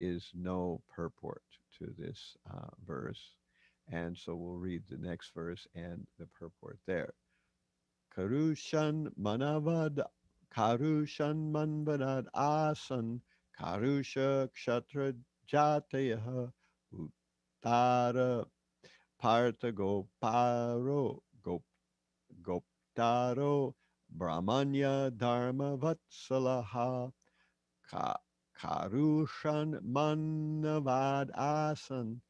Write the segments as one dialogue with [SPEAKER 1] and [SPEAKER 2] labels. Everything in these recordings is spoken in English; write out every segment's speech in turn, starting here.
[SPEAKER 1] is no purport to this verse. And so we'll read the next verse and the purport there. Karushan manavad Karushan manvanad asan Karusha ksatra jataya uttara parta goparo goptaro brahmanya dharma vatsalaha Ka- Karushan manavad asan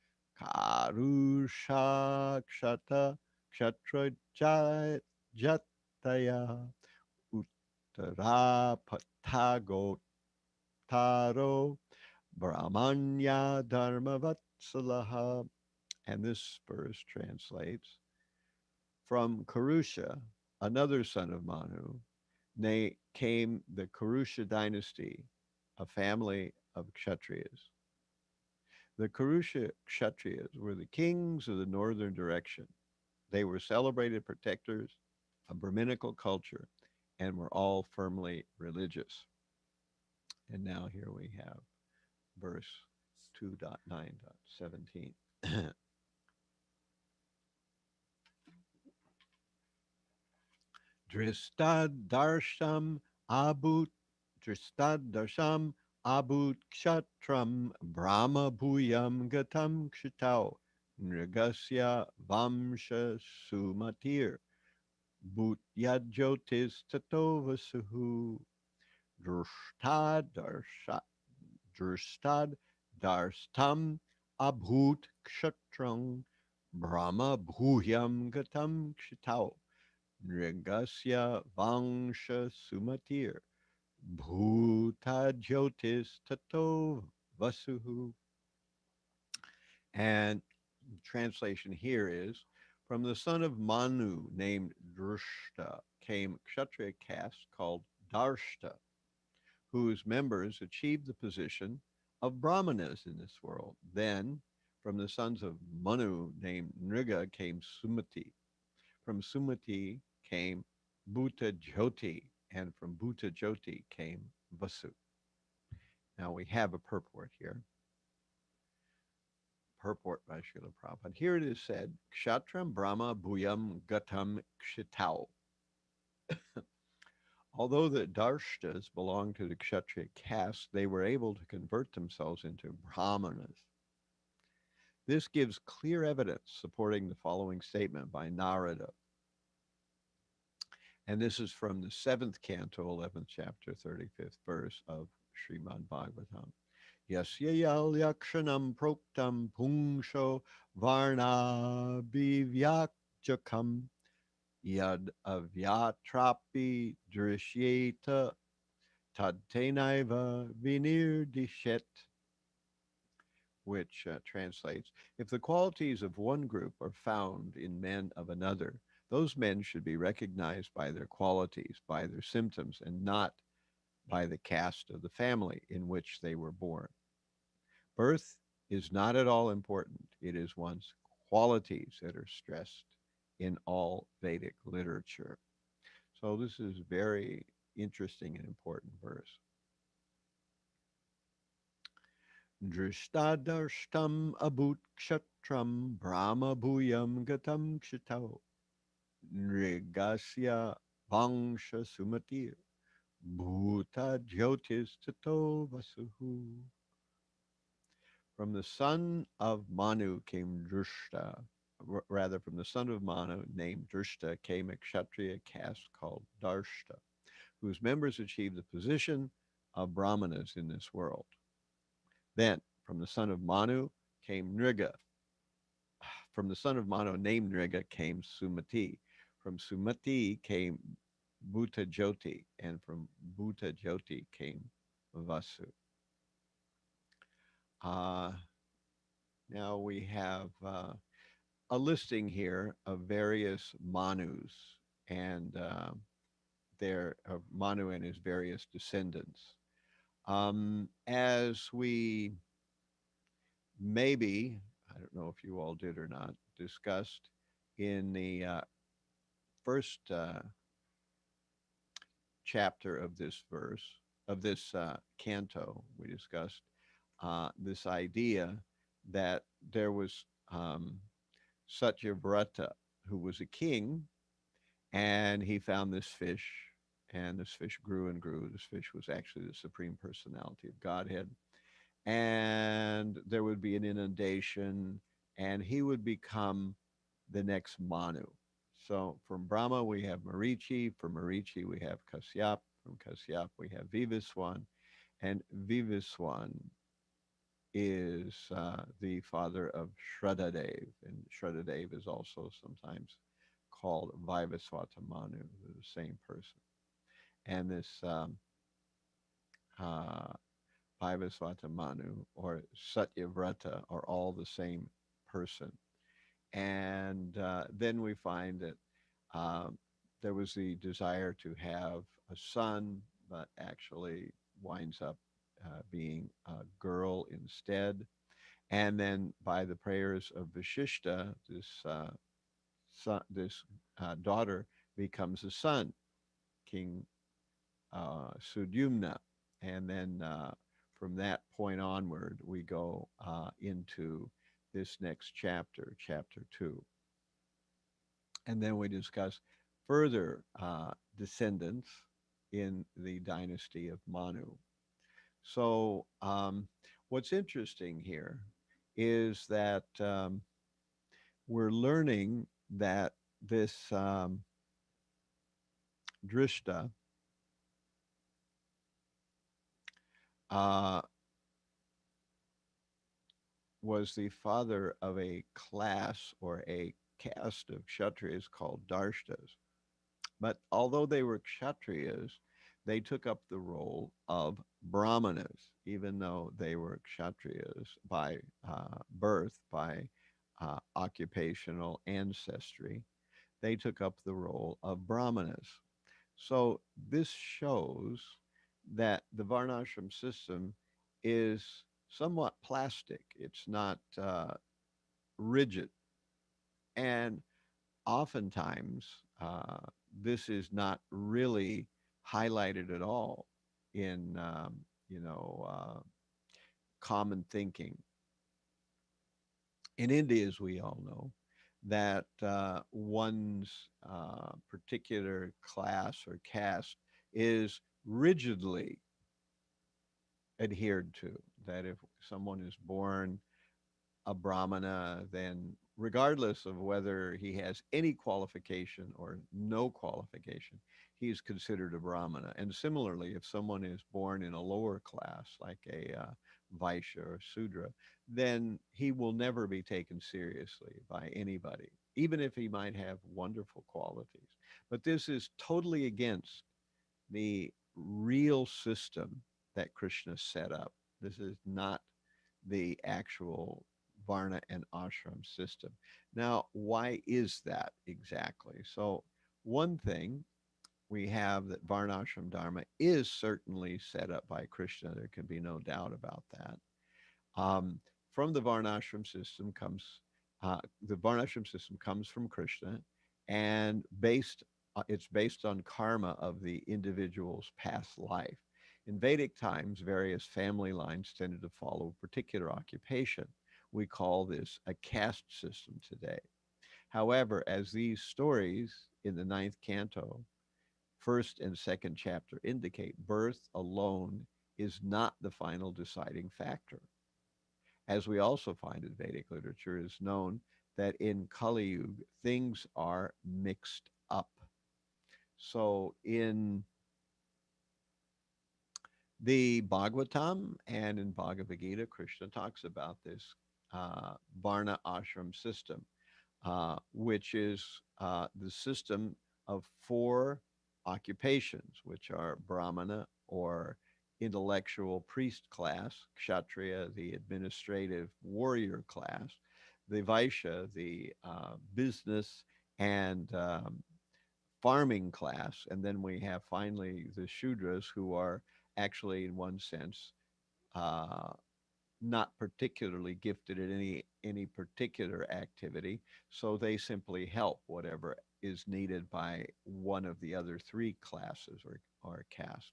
[SPEAKER 1] Karusha ksatra jataya Uttarapatagotaro Brahmanya Dharmavatsalaha. And this verse translates from Karusha, another son of Manu, came the Karusha dynasty, a family of Kshatriyas. The Karusha Kshatriyas were the kings of the northern direction. They were celebrated protectors of Brahminical culture and were all firmly religious. And now here we have verse 2.9.17. Dristad darsham abut Dristad darsham abut kshatram brahma bhuyam gatam kshitau nrigasya vamsha sumatir bhut yadjotis tatovasuhu drustad darsha drustad darstam abhut kshatrang brahma bhuyam gatam kshitau Nrigasya Vangsha Sumatir Bhuta Jyotis Tato Vasuhu. And translation here is from the son of Manu named Drishta came Kshatriya caste called Darshta, whose members achieved the position of Brahmanas in this world. Then from the sons of Manu named Nriga came Sumati. From Sumati came Bhuta Jyoti, and from Bhuta Jyoti came Vasu. Now we have a purport here. Purport by Srila Prabhupada. Here it is said, Kshatram Brahma Bhuyam Gatam Kshitau. Although the Darshtas belonged to the Kshatriya caste, they were able to convert themselves into Brahmanas. This gives clear evidence supporting the following statement by Narada. And this is from the seventh canto, 11th chapter, 35th verse of Srimad-Bhagavatam. Yasya yal yakshanam proktam pungsho varna bivyakjakam yad avyatrapi drishyeta tadtenaiva vinirdishet, which translates, if the qualities of one group are found in men of another, those men should be recognized by their qualities, by their symptoms, and not by the caste of the family in which they were born. Birth is not at all important. It is one's qualities that are stressed in all Vedic literature. So this is very interesting and important verse. Drishtadarstam abut kshatram brahma bhuyam gatam kshitau nrigasya vangsha sumatir bhuta jyotis tato vasuhu. From the son of Manu came Drishta, rather from the son of Manu named Drishta came a Kshatriya caste called Darshta, whose members achieved the position of Brahmanas in this world. Then, from the son of Manu came Nriga. From the son of Manu named Nriga came Sumati. From Sumati came Bhuta Jyoti, and from Bhuta Jyoti came Vasu. Uh, Now we have a listing here of various Manus and their Manu and his various descendants. As we maybe, I don't know if you all did or not, discussed in the first chapter of this verse, of this canto, we discussed this idea that there was Satyavrata, who was a king, and he found this fish, and this fish grew and grew. This fish was actually the Supreme Personality of Godhead. And there would be an inundation, and he would become the next Manu. So from Brahma, we have Marichi. From Marichi, we have Kasyap. From Kasyap, we have Vivaswan. And Vivaswan is the father of Shraddhadev. And Shraddhadev is also sometimes called Vivaswata Manu, the same person. And this uh, Vivaswata Manu or Satyavrata are all the same person. And then we find that um, there was the desire to have a son, but actually winds up being a girl instead. And then by the prayers of Vishishta, this daughter becomes a son, King Sudyumna. And then from that point onward, we go into this next chapter, chapter 2. And then we discuss further descendants in the dynasty of Manu. So, what's interesting here is that we're learning that this Drishta uh, was the father of a class or a caste of Kshatriyas called Darshtas. But although they were Kshatriyas, they took up the role of Brahmanas, even though they were Kshatriyas by birth, by occupational ancestry. They took up the role of Brahmanas. So this shows that the Varnashram system is somewhat plastic. It's not rigid. And oftentimes, this is not really highlighted at all in, you know, common thinking. In India, as we all know, that one's particular class or caste is rigidly adhered to. That if someone is born a brahmana, then regardless of whether he has any qualification or no qualification, he's considered a brahmana. And similarly, if someone is born in a lower class, like a Vaishya or Sudra, then he will never be taken seriously by anybody, even if he might have wonderful qualities. But this is totally against the real system that Krishna set up. This is not the actual Varna and Ashram system. Now, why is that exactly? So, one thing we have that Varnashram Dharma is certainly set up by Krishna. There can be no doubt about that. Um, from the Varnashram system comes the Varnashram system comes from Krishna, and it's based on karma of the individual's past life. In Vedic times, various family lines tended to follow a particular occupation. We call this a caste system today. However, as these stories in the ninth canto, first and second chapter indicate, birth alone is not the final deciding factor. As we also find in Vedic literature, it is known that in Kali Yuga, things are mixed up. So in the Bhagavatam and in Bhagavad Gita, Krishna talks about this Varna ashram system, which is the system of four occupations, which are Brahmana or intellectual priest class, Kshatriya, the administrative warrior class, the Vaishya, the business and farming class, and then we have finally the Shudras, who are actually, in one sense, uh, not particularly gifted at any particular activity, so they simply help whatever is needed by one of the other three classes or castes.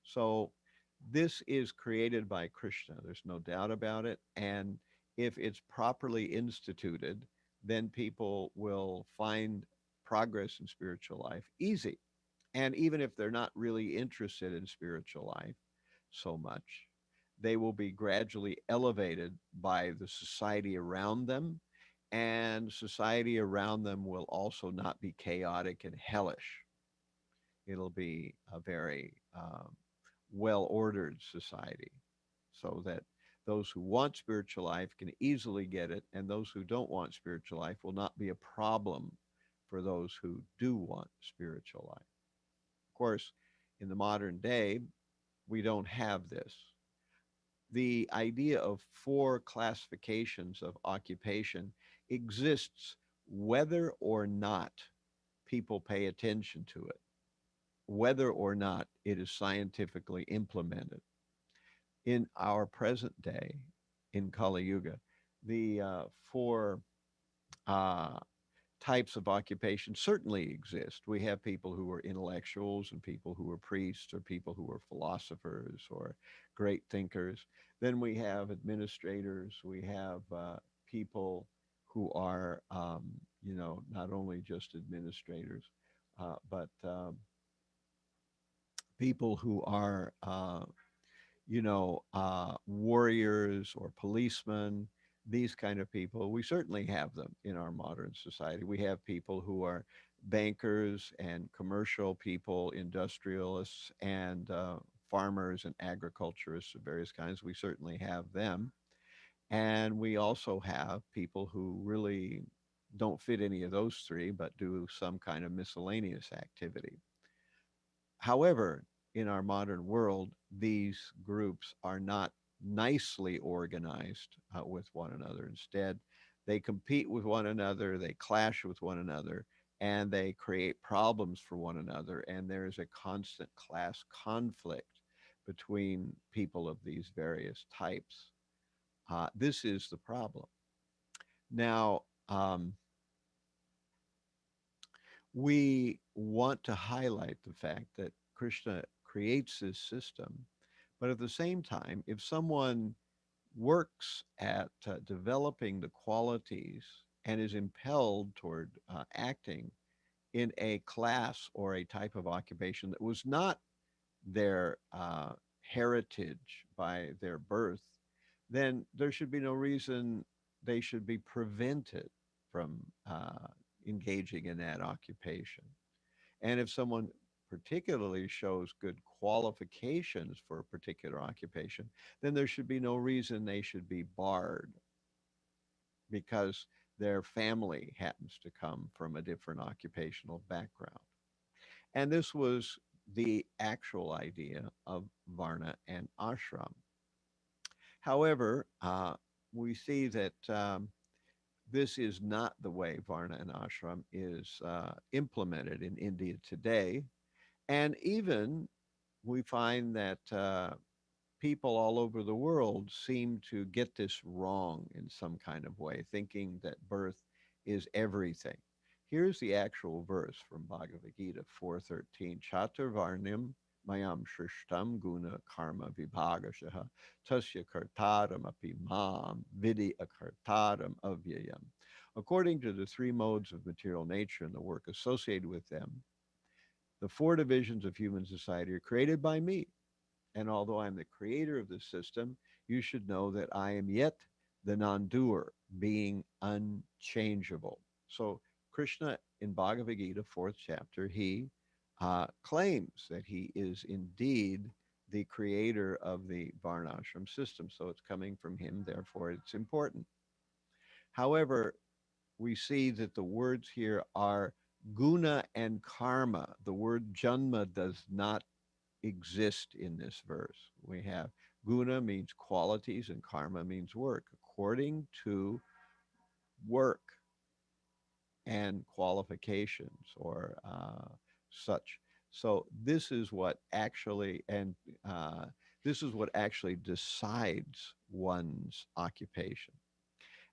[SPEAKER 1] So This is created by Krishna. There's no doubt about it. And if it's properly instituted, then people will find progress in spiritual life easy. And even if they're not really interested in spiritual life so much, they will be gradually elevated by the society around them. And society around them will also not be chaotic and hellish. It'll be a very well ordered society so that those who want spiritual life can easily get it, and those who don't want spiritual life will not be a problem for those who do want spiritual life. Of course, in the modern day, we don't have this. The idea of four classifications of occupation exists whether or not people pay attention to it, whether or not it is scientifically implemented. In our present day, in Kali Yuga, the four uh, types of occupation certainly exist. We have people who are intellectuals and people who are priests or people who are philosophers or great thinkers. Then we have administrators. We have people who are, not only just administrators, but people who are warriors or policemen, these kind of people. We certainly have them in our modern society. We have people who are bankers and commercial people, industrialists, and farmers and agriculturists of various kinds. We certainly have them. And we also have people who really don't fit any of those three, but do some kind of miscellaneous activity. However, in our modern world, these groups are not nicely organized with one another. Instead, they compete with one another, they clash with one another, and they create problems for one another. And there is a constant class conflict between people of these various types. This is the problem. Now, we want to highlight the fact that Krishna creates this system, but at the same time, if someone works at developing the qualities and is impelled toward acting in a class or a type of occupation that was not their heritage by their birth, then there should be no reason they should be prevented from engaging in that occupation. And if someone particularly shows good qualifications for a particular occupation, then there should be no reason they should be barred because their family happens to come from a different occupational background. And this was the actual idea of Varna and Ashram. However, we see that this is not the way Varna and Ashram is implemented in India today. And even we find that people all over the world seem to get this wrong in some kind of way, thinking that birth is everything. Here's the actual verse from Bhagavad Gita 4:13. Chaturvarnyam mayam shrishtam guna karma vibhagashaha tasya kartaram api mam vidi akartaram avyayam. According to the three modes of material nature and the work associated with them, the four divisions of human society are created by me, and although I'm the creator of the system, you should know that I am yet the non doer, being unchangeable. So, Krishna in Bhagavad Gita, fourth chapter, he claims that he is indeed the creator of the Varnashram system. So, it's coming from him, therefore, it's important. However, we see that the words here are guna and karma. The word janma does not exist in this verse. We have guna means qualities and karma means work. According to work and qualifications or such. So uh, this is what actually decides one's occupation.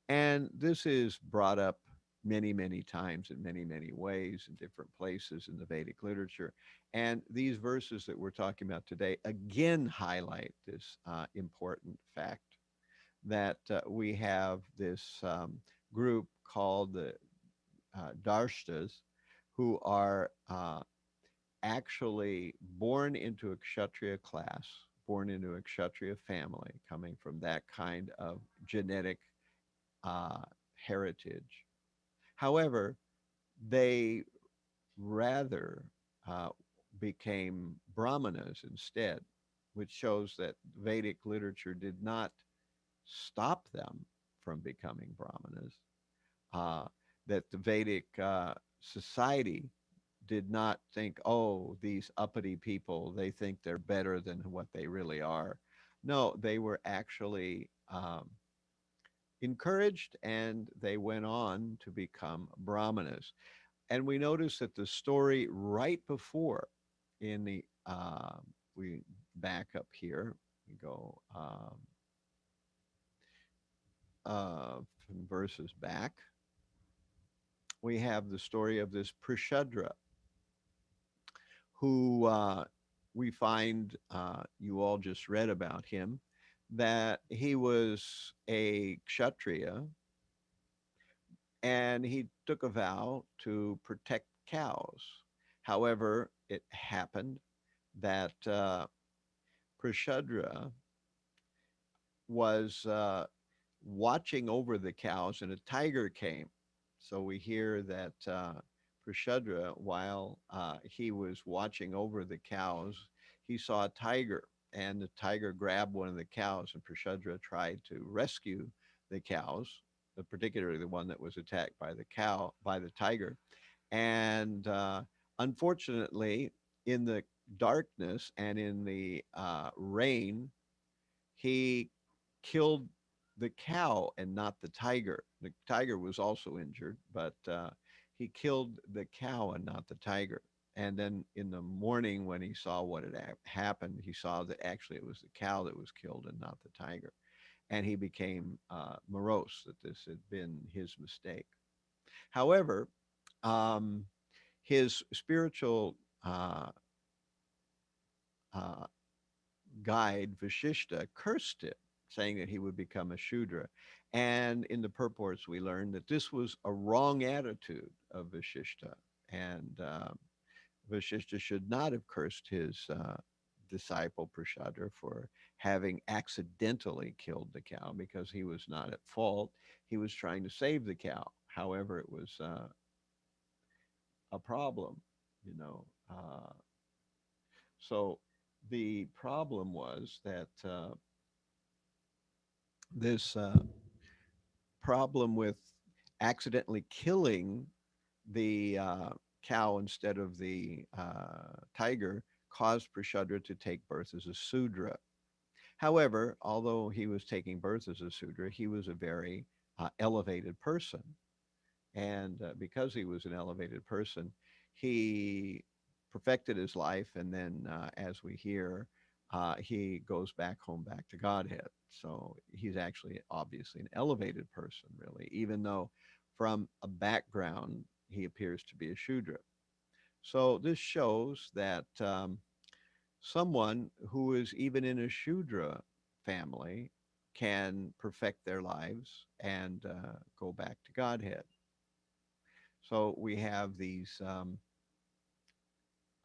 [SPEAKER 1] And this is brought up. many, many times in many, many ways in different places in the Vedic literature. And these verses that we're talking about today again highlight this important fact that we have this group called the Darshtas who are actually born into a Kshatriya class, born into a Kshatriya family, coming from that kind of genetic uh, heritage. However, they rather uh, became brahmanas instead, which shows that Vedic literature did not stop them from becoming brahmanas, uh, that the Vedic society did not think, oh, these uppity people, they think they're better than what they really are. No, they were actually encouraged and they went on to become brahmanas. And we notice that the story right before in the, we back up here, we go from verses back, we have the story of this Prashadra who we find, you all just read about him, that he was a Kshatriya and he took a vow to protect cows. However, it happened that Prashadra was watching over the cows and a tiger came. So we hear that Prashadra, while he was watching over the cows, he saw a tiger and the tiger grabbed one of the cows and Prashadra tried to rescue the cows, particularly the one that was attacked by the tiger. And unfortunately, in the darkness and in the rain, he killed the cow and not the tiger. The tiger was also injured, but he killed the cow and not the tiger. And then in the morning, when he saw what had happened, he saw that actually it was the cow that was killed and not the tiger. And he became morose that this had been his mistake. However, um, his spiritual uh, guide, Vashishta, cursed him, saying that he would become a Shudra. And in the purports, we learn that this was a wrong attitude of Vashishta. And Vashishta should not have cursed his disciple Prashadra for having accidentally killed the cow because he was not at fault. He was trying to save the cow. However, it was a problem, you know. So the problem was that this problem with accidentally killing the cow instead of the tiger caused Prashadra to take birth as a Sudra. However, although he was taking birth as a Sudra, he was a very elevated person. And because he was an elevated person, he perfected his life. And then, as we hear, he goes back home, back to Godhead. So he's actually obviously an elevated person, really, even though from a background he appears to be a Shudra. So this shows that someone who is even in a Shudra family can perfect their lives and go back to Godhead. So we have these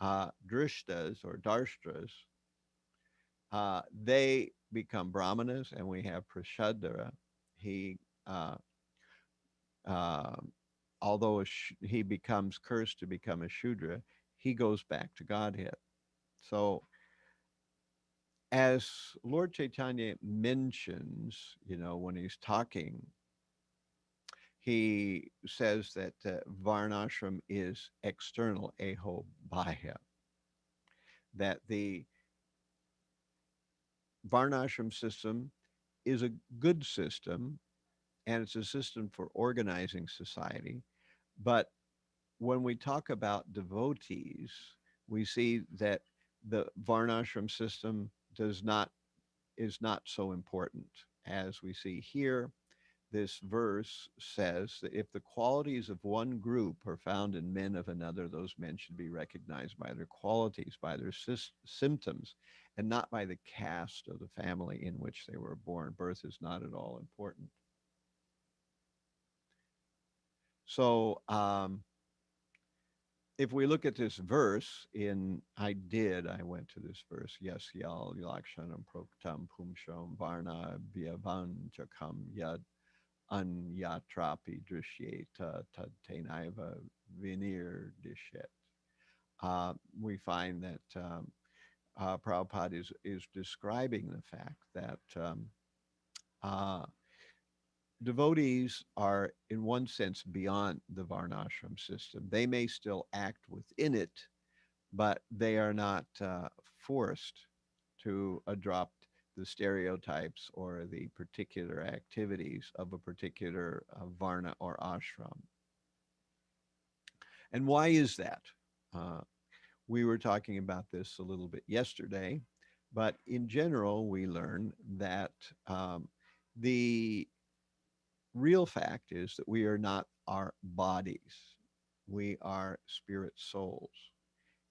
[SPEAKER 1] drishtas or darstras. They become brahmanas, and we have prashadara. He, uh, uh, although he becomes cursed to become a shudra, he goes back to Godhead. So, as Lord Chaitanya mentions, when he's talking, he says that varnashram is external, eho bahya, that the Varnashram system is a good system and it's a system for organizing society. But when we talk about devotees, we see that the Varnashram system is not so important as we see here. this verse says that if the qualities of one group are found in men of another, those men should be recognized by their qualities, by their symptoms, and not by the caste of the family in which they were born. Birth is not at all important. So, if we look at this verse I went to this verse, yes, yal yakshanam proktam pumsham varna bhyavanjakam yad anyatrapi drishyeta tatenaiva vinir dishet. We find that Prabhupada is describing the fact that uh, devotees are, in one sense, beyond the varnashram system. They may still act within it, but they are not forced to adopt the stereotypes or the particular activities of a particular varna or ashram. And why is that? Uh, we were talking about this a little bit yesterday, but in general, we learn that the real fact is that we are not our bodies, we are spirit souls.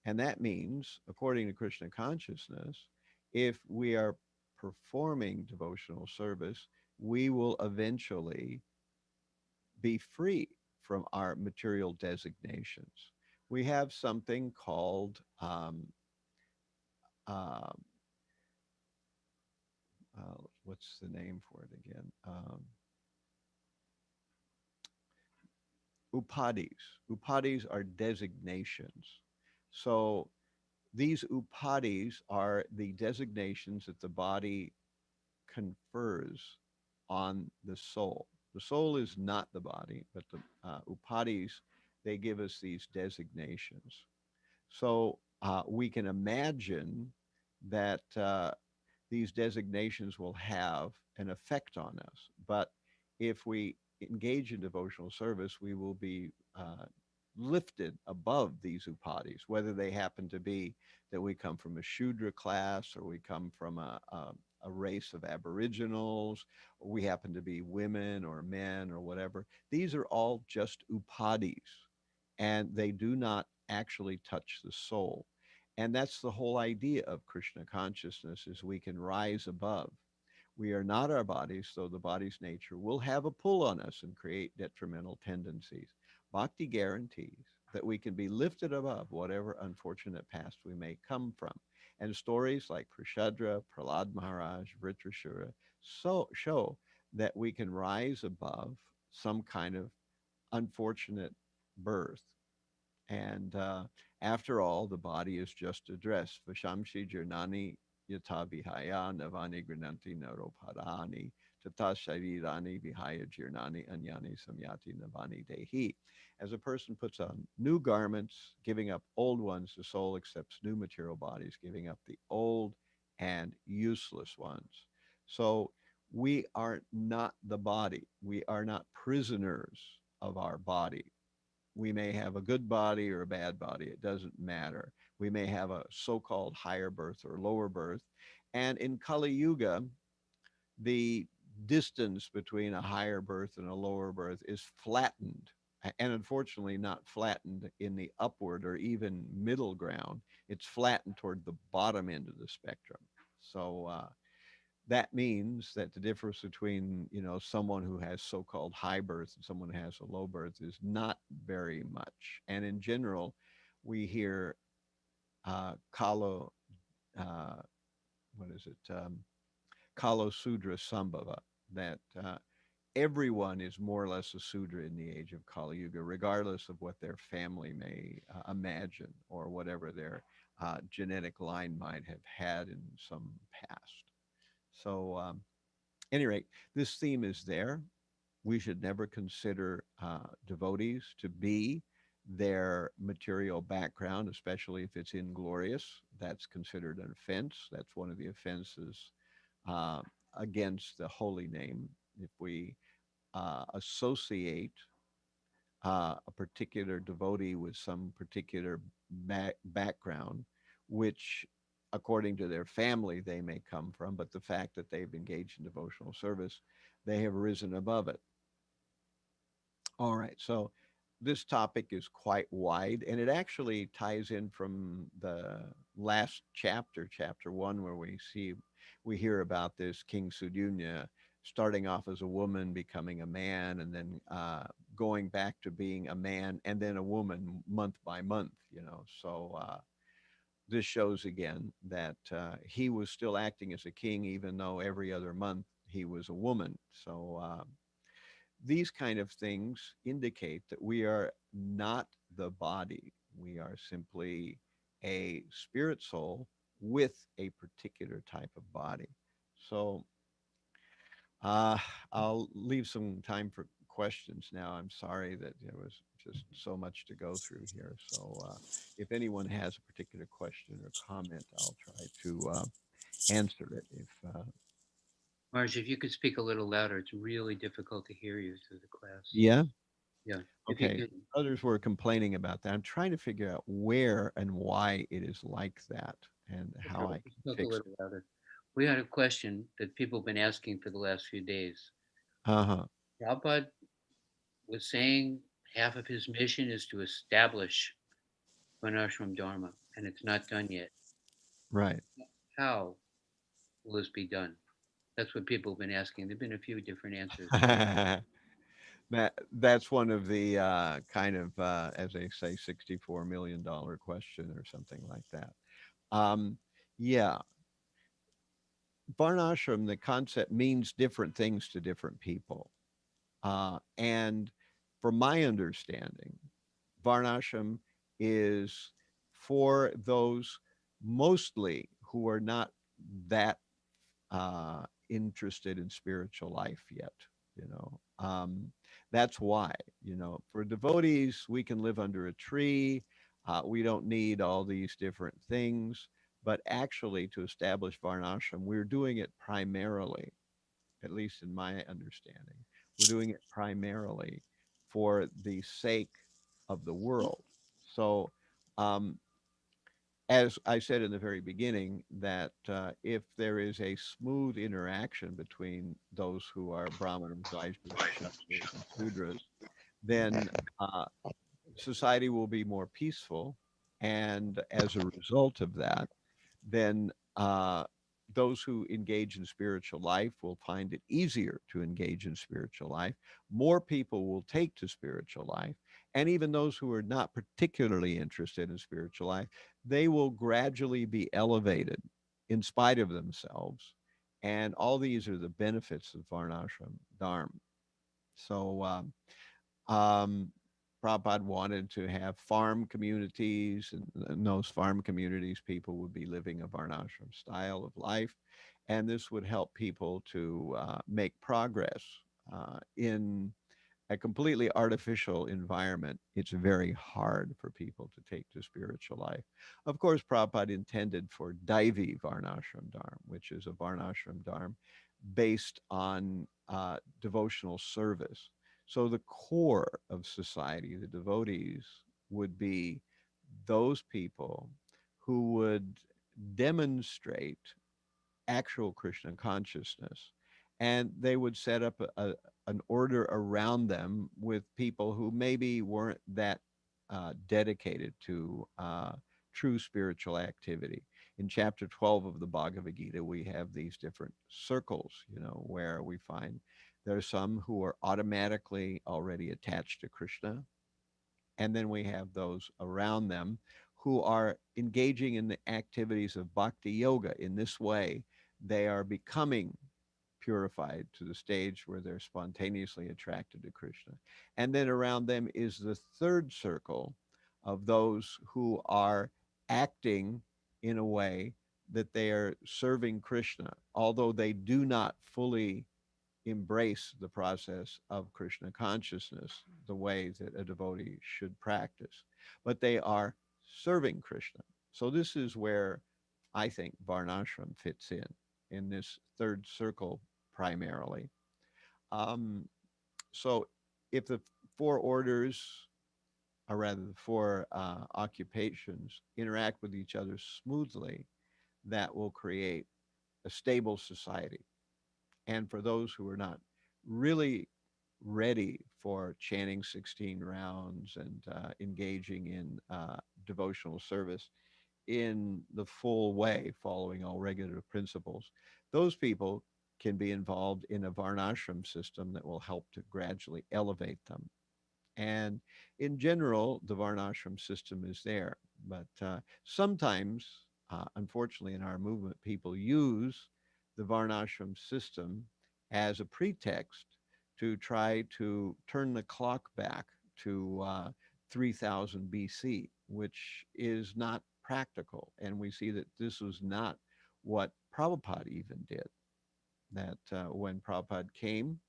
[SPEAKER 1] And that means, according to Krishna consciousness, if we are performing devotional service, we will eventually be free from our material designations. We have something called, uh, what's the name for it again? Upadis. Upadis are designations. So these upadis are the designations that the body confers on the soul. The soul is not the body, but the upadis, they give us these designations. So we can imagine that these designations will have an effect on us. But if we engage in devotional service, we will be lifted above these upadis, whether they happen to be that we come from a Shudra class or we come from a race of aboriginals, or we happen to be women or men or whatever. These are all just upadis, and they do not actually touch the soul. And that's the whole idea of Krishna consciousness is we can rise above. We are not our bodies, so the body's nature will have a pull on us and create detrimental tendencies. Bhakti guarantees that we can be lifted above whatever unfortunate past we may come from. And stories like Prashadra, Prahlad Maharaj, Vritrashura show that we can rise above some kind of unfortunate birth. And after all, the body is just a dress. Vashamshi Jirnani Yata Vihaya Navani Grananti Naropadani Tata Sharirani Vihaya Jirnani Anyani Samyati Navani Dehi. As a person puts on new garments, giving up old ones, the soul accepts new material bodies, giving up the old and useless ones. So we are not the body. We are not prisoners of our body. We may have a good body or a bad body. It doesn't matter. We may have a so-called higher birth or lower birth. And in Kali Yuga, the distance between a higher birth and a lower birth is flattened. And unfortunately, not flattened in the upward or even middle ground. It's flattened toward the bottom end of the spectrum. So that means that the difference between someone who has so-called high birth and someone who has a low birth is not very much. And in general, we hear kalo uh, what is it kalo sudra sambhava, that everyone is more or less a sudra in the age of Kali Yuga, regardless of what their family may imagine or whatever their genetic line might have had in some past. So any rate, this theme is there. We should never consider devotees to be their material background, especially if it's inglorious. That's considered an offense. That's one of the offenses uh, against the holy name. If we associate a particular devotee with some particular background, which according to their family they may come from, but the fact that they've engaged in devotional service, they have risen above it. All right. So this topic is quite wide, and it actually ties in from the last chapter, chapter one, where we hear about this King Sudunya starting off as a woman, becoming a man, and then going back to being a man and then a woman month by month. So this shows again that he was still acting as a king, even though every other month he was a woman. So these kind of things indicate that we are not the body. We are simply a spirit soul with a particular type of body. So uh, I'll leave some time for questions now. I'm sorry that there was just so much to go through here. So if anyone has a particular question or comment, I'll try to answer it. If
[SPEAKER 2] Marge, if you could speak a little louder, it's really difficult to hear you through the class.
[SPEAKER 1] Yeah.
[SPEAKER 2] Yeah, if you
[SPEAKER 1] Okay.
[SPEAKER 2] could.
[SPEAKER 1] Others were complaining about that. I'm trying to figure out where and why it is like that and
[SPEAKER 2] Sure,
[SPEAKER 1] how I
[SPEAKER 2] if you
[SPEAKER 1] can
[SPEAKER 2] spoke a
[SPEAKER 1] fix
[SPEAKER 2] little louder. We had a question that people have been asking for the last few days.
[SPEAKER 1] it. Uh-huh.
[SPEAKER 2] Prabhupada was saying half of his mission is to establish Varnashram Dharma, and it's not done yet.
[SPEAKER 1] Right.
[SPEAKER 2] How will this be done? That's what people have been asking. There have been a few different answers.
[SPEAKER 1] That's one of the kind of as they say $64 million question or something like that. Um, yeah, Varnashram, the concept means different things to different people. And from my understanding, Varnashram is for those mostly who are not that interested in spiritual life yet. You know, that's why. For devotees, we can live under a tree. We don't need all these different things. But actually, to establish Varnashram, we're doing it primarily, at least in my understanding, we're doing it primarily for the sake of the world. So, um, as I said in the very beginning, that if there is a smooth interaction between those who are Brahmanas, Vaishyas, Kshatriyas, and Sudras, then society will be more peaceful. And as a result of that, then those who engage in spiritual life will find it easier to engage in spiritual life. More people will take to spiritual life. And even those who are not particularly interested in spiritual life, they will gradually be elevated in spite of themselves. And all these are the benefits of Varnashram Dharma. So, um, Prabhupada wanted to have farm communities, and in those farm communities, people would be living a Varnashram style of life. And this would help people to make progress in a completely artificial environment. It's very hard for people to take to spiritual life. Of course, Prabhupada intended for Daivi Varnashram Dharma, which is a Varnashram Dharma based on devotional service. So the core of society, the devotees, would be those people who would demonstrate actual Krishna consciousness. And they would set up an order around them with people who maybe weren't that dedicated to true spiritual activity. In chapter 12 of the Bhagavad Gita, we have these different circles, where we find there are some who are automatically already attached to Krishna, and then we have those around them who are engaging in the activities of bhakti yoga. In this way, they are becoming purified to the stage where they're spontaneously attracted to Krishna. And then around them is the third circle of those who are acting in a way that they are serving Krishna, although they do not fully embrace the process of Krishna consciousness the way that a devotee should practice, but they are serving Krishna. So this is where I think Varnashram fits in this third circle primarily. Um, so if the four orders, or rather the four occupations, interact with each other smoothly, that will create a stable society. And for those who are not really ready for chanting 16 rounds and engaging in devotional service in the full way, following all regular principles, those people can be involved in a varnashram system that will help to gradually elevate them. And in general, the varnashram system is there. But sometimes, unfortunately, in our movement, people use the varnashram system as a pretext to try to turn the clock back to 3000 BC, which is not practical. And we see that this was not what Prabhupada even did. That when Prabhupada came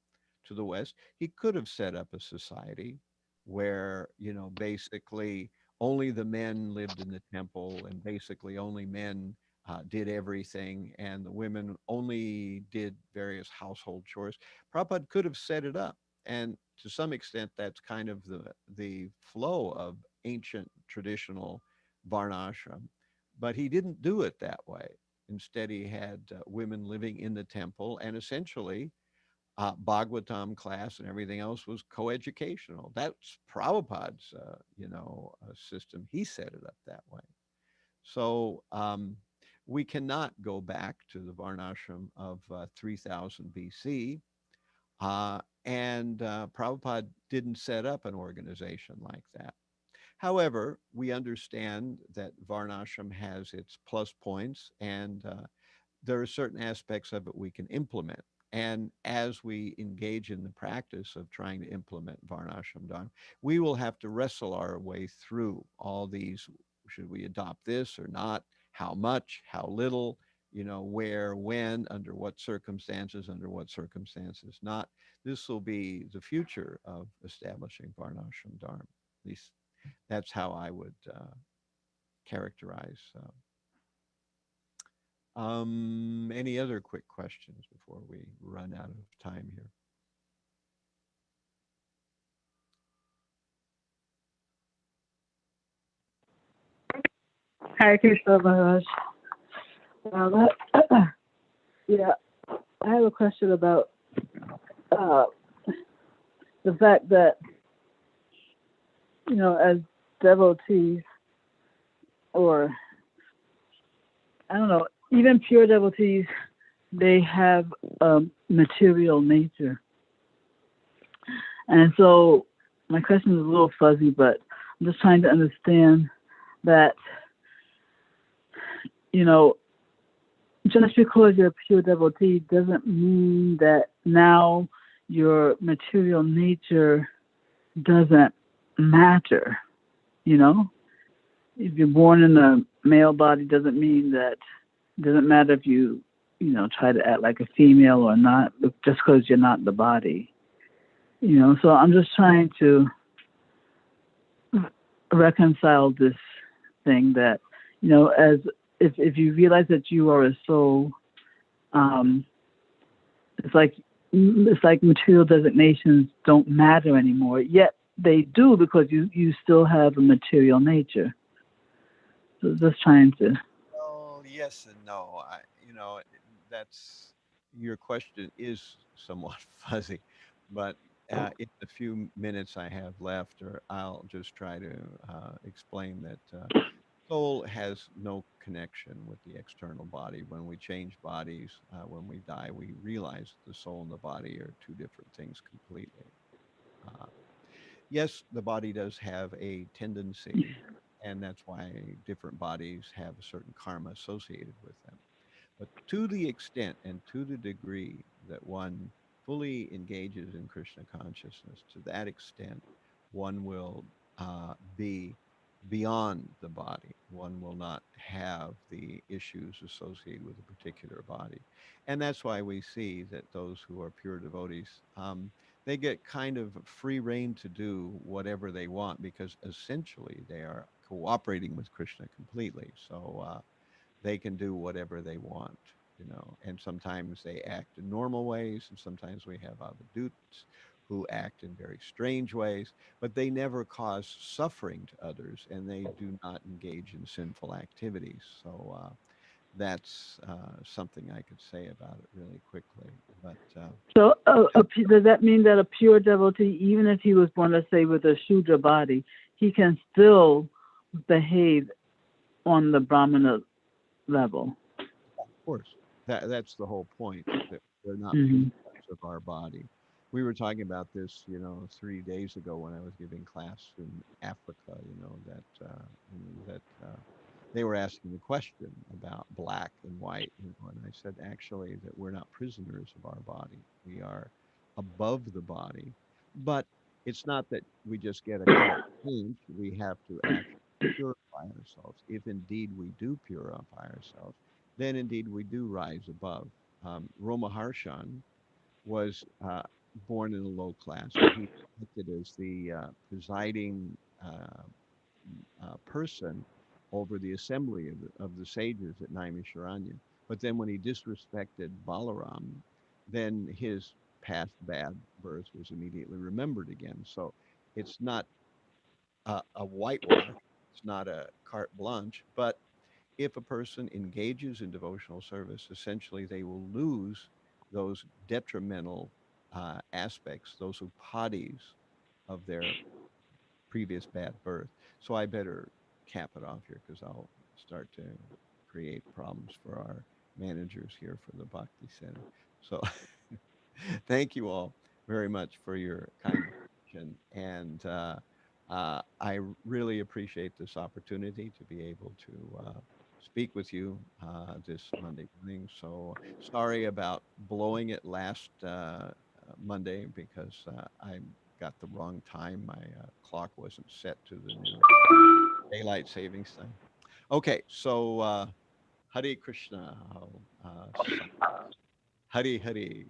[SPEAKER 1] to the West, he could have set up a society where, basically only the men lived in the temple and basically only men did everything and the women only did various household chores. Prabhupada could have set it up. And to some extent, that's kind of the flow of ancient traditional Varnashram. But he didn't do it that way. Instead, he had women living in the temple, and essentially, Bhagavatam class and everything else was coeducational. That's Prabhupada's, system. He set it up that way. So we cannot go back to the Varnashram of 3000 BC. And Prabhupada didn't set up an organization like that. However, we understand that Varnashram has its plus points, and there are certain aspects of it we can implement. And as we engage in the practice of trying to implement Varnashram Dharma, we will have to wrestle our way through all these. Should we adopt this or not? How much? How little? Where, when, under what circumstances not. This will be the future of establishing Varnashram Dharma. At least that's how I would characterize. Any other quick questions before we run out of time here?
[SPEAKER 3] Hare Krishna Maharaj. Yeah, I have a question about uh, the fact that, as devotees, or I don't know, even pure devotees, they have a material nature. And so my question is a little fuzzy, but I'm just trying to understand that, you know, just because you're a pure devotee doesn't mean that now your material nature doesn't matter. If you're born in a male body doesn't mean that it doesn't matter if you try to act like a female or not, just because you're not the body. So I'm just trying to reconcile this thing that, as if you realize that you are a soul, it's like material designations don't matter anymore. Yet they do, because you still have a material nature. So just trying to.
[SPEAKER 1] Well, yes and no. That's your question is somewhat fuzzy, but in the few minutes I have left, or I'll just try to explain that soul has no connection with the external body. When we change bodies, when we die, we realize the soul and the body are two different things completely. Uh, yes, the body does have a tendency, and that's why different bodies have a certain karma associated with them. But to the extent and to the degree that one fully engages in Krishna consciousness, to that extent, one will be beyond the body. One will not have the issues associated with a particular body. And that's why we see that those who are pure devotees, they get kind of free reign to do whatever they want because essentially they are cooperating with Krishna completely. So, they can do whatever they want. And sometimes they act in normal ways, and sometimes we have avadhuts who act in very strange ways, but they never cause suffering to others, and they do not engage in sinful activities. So that's something I could say about it really quickly. But
[SPEAKER 3] So, does that mean that a pure devotee, even if he was born, let's say, with a Shudra body, he can still behave on the Brahmana level?
[SPEAKER 1] of course, that's the whole point, that we're not
[SPEAKER 3] Mm-hmm.
[SPEAKER 1] parts of our body. We were talking about this, 3 days ago when I was giving class in Africa. They were asking the question about black and white, and I said actually that we're not prisoners of our body. We are above the body, but it's not that we just get a color change. We have to actually purify ourselves. If indeed we do purify ourselves, then indeed we do rise above. Roma Harshan was born in a low class, but he acted as the presiding person over the assembly of the sages at Naimisharanya. But then when he disrespected Balaram, then his past bad birth was immediately remembered again. So it's not a whitewash, it's not a carte blanche, but if a person engages in devotional service, essentially they will lose those detrimental aspects, those upadis of their previous bad birth. So I better cap it off here because I'll start to create problems for our managers here for the Bhakti Center. So thank you all very much for your kind attention. And I really appreciate this opportunity to be able to speak with you this Monday morning. So sorry about blowing it last Monday because I got the wrong time. My clock wasn't set to the new daylight savings time. Okay, so Hare Krishna. Hare Hare.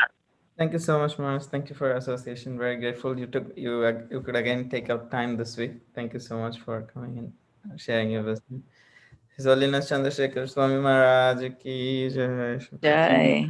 [SPEAKER 4] Thank you so much, Manas. Thank you for your association. Very grateful you could again take up time this week. Thank you so much for coming and sharing your wisdom. His Holiness Chandra Sekhara Swami Maharaj ki jai.
[SPEAKER 3] Jai.